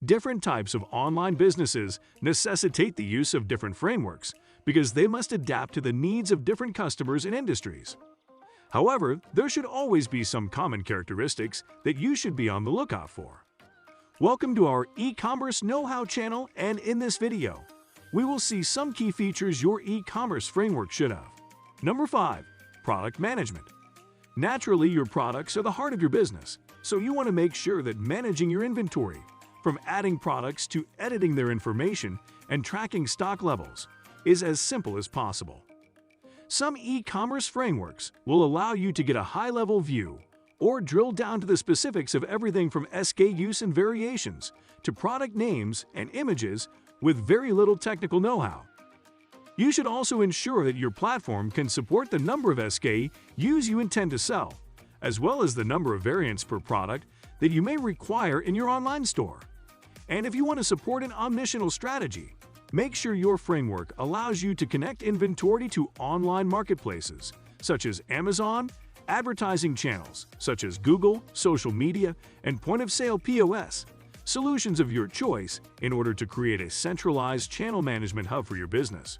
Different types of online businesses necessitate the use of different frameworks because they must adapt to the needs of different customers and industries. However, there should always be some common characteristics that you should be on the lookout for. Welcome to our e-commerce know-how channel, and in this video, we will see some key features your e-commerce framework should have. Number 5. Product management. Naturally, your products are the heart of your business, so you want to make sure that managing your inventory, from adding products to editing their information and tracking stock levels, is as simple as possible. Some e-commerce frameworks will allow you to get a high-level view or drill down to the specifics of everything from SKUs and variations to product names and images with very little technical know-how. You should also ensure that your platform can support the number of SKUs you intend to sell, as well as the number of variants per product that you may require in your online store. And if you want to support an omnichannel strategy, make sure your framework allows you to connect inventory to online marketplaces, such as Amazon, advertising channels, such as Google, social media, and point-of-sale POS, solutions of your choice in order to create a centralized channel management hub for your business.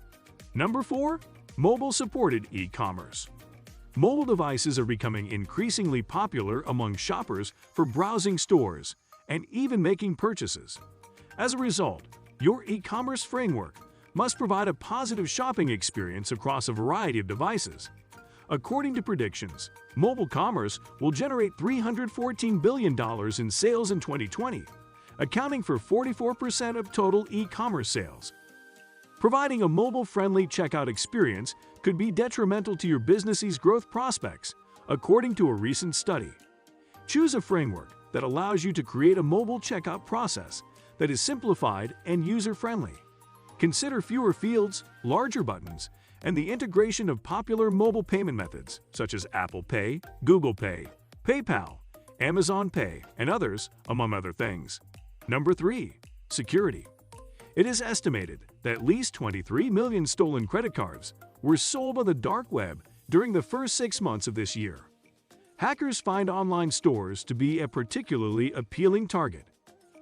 Number 4. Mobile-supported e-commerce. Mobile devices are becoming increasingly popular among shoppers for browsing stores and even making purchases. As a result, your e-commerce framework must provide a positive shopping experience across a variety of devices. According to predictions, mobile commerce will generate $314 billion in sales in 2020, accounting for 44% of total e-commerce sales. Providing a mobile-friendly checkout experience could be detrimental to your business's growth prospects, according to a recent study. Choose a framework that allows you to create a mobile checkout process that is simplified and user-friendly. Consider fewer fields, larger buttons, and the integration of popular mobile payment methods such as Apple Pay, Google Pay, PayPal, Amazon Pay, and others, among other things. Number 3. Security. It is estimated that at least 23 million stolen credit cards were sold on the dark web during the first 6 months of this year. Hackers find online stores to be a particularly appealing target.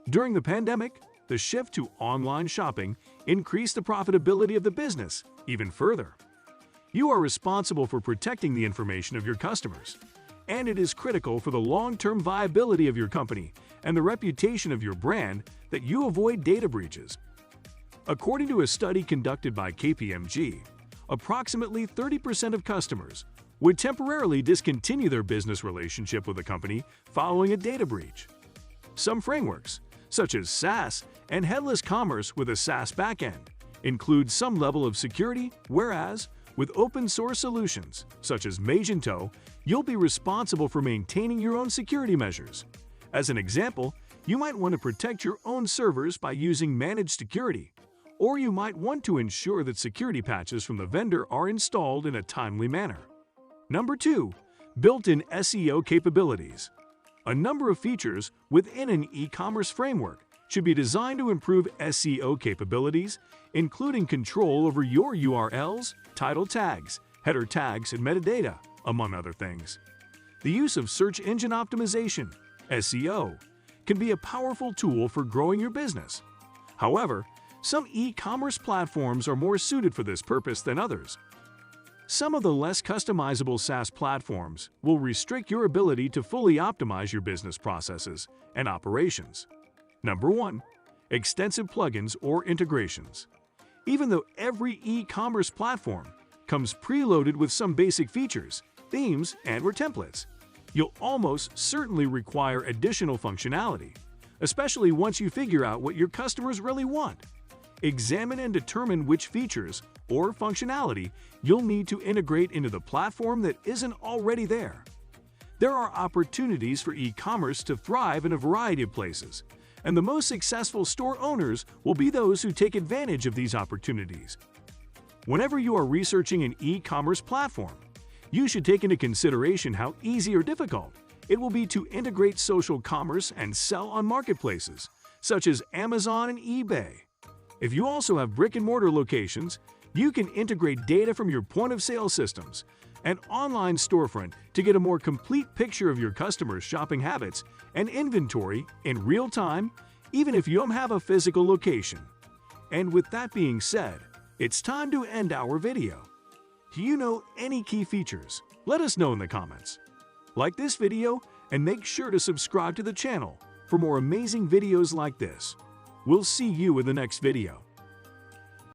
During the pandemic, the shift to online shopping increased the profitability of the business even further. You are responsible for protecting the information of your customers, and it is critical for the long-term viability of your company and the reputation of your brand that you avoid data breaches. According to a study conducted by KPMG, approximately 30% of customers would temporarily discontinue their business relationship with a company following a data breach. Some frameworks, such as SaaS and headless commerce with a SaaS backend, include some level of security, whereas with open-source solutions, such as Magento, you'll be responsible for maintaining your own security measures. As an example, you might want to protect your own servers by using managed security, or you might want to ensure that security patches from the vendor are installed in a timely manner. Number 2. Built-in SEO capabilities. A number of features within an e-commerce framework should be designed to improve SEO capabilities, including control over your URLs, title tags, header tags, and metadata, among other things. The use of search engine optimization, SEO, can be a powerful tool for growing your business. However, some e-commerce platforms are more suited for this purpose than others. Some of the less customizable SaaS platforms will restrict your ability to fully optimize your business processes and operations. Number 1. Extensive plugins or integrations. Even though every e-commerce platform comes preloaded with some basic features, themes, and/or templates, you'll almost certainly require additional functionality, especially once you figure out what your customers really want. Examine and determine which features or functionality you'll need to integrate into the platform that isn't already there. There are opportunities for e-commerce to thrive in a variety of places, and the most successful store owners will be those who take advantage of these opportunities. Whenever you are researching an e-commerce platform, you should take into consideration how easy or difficult it will be to integrate social commerce and sell on marketplaces, such as Amazon and eBay. If you also have brick-and-mortar locations, you can integrate data from your point-of-sale systems and online storefront to get a more complete picture of your customers' shopping habits and inventory in real time, even if you don't have a physical location. And with that being said, it's time to end our video. Do you know any key features? Let us know in the comments. Like this video and make sure to subscribe to the channel for more amazing videos like this. We'll see you in the next video.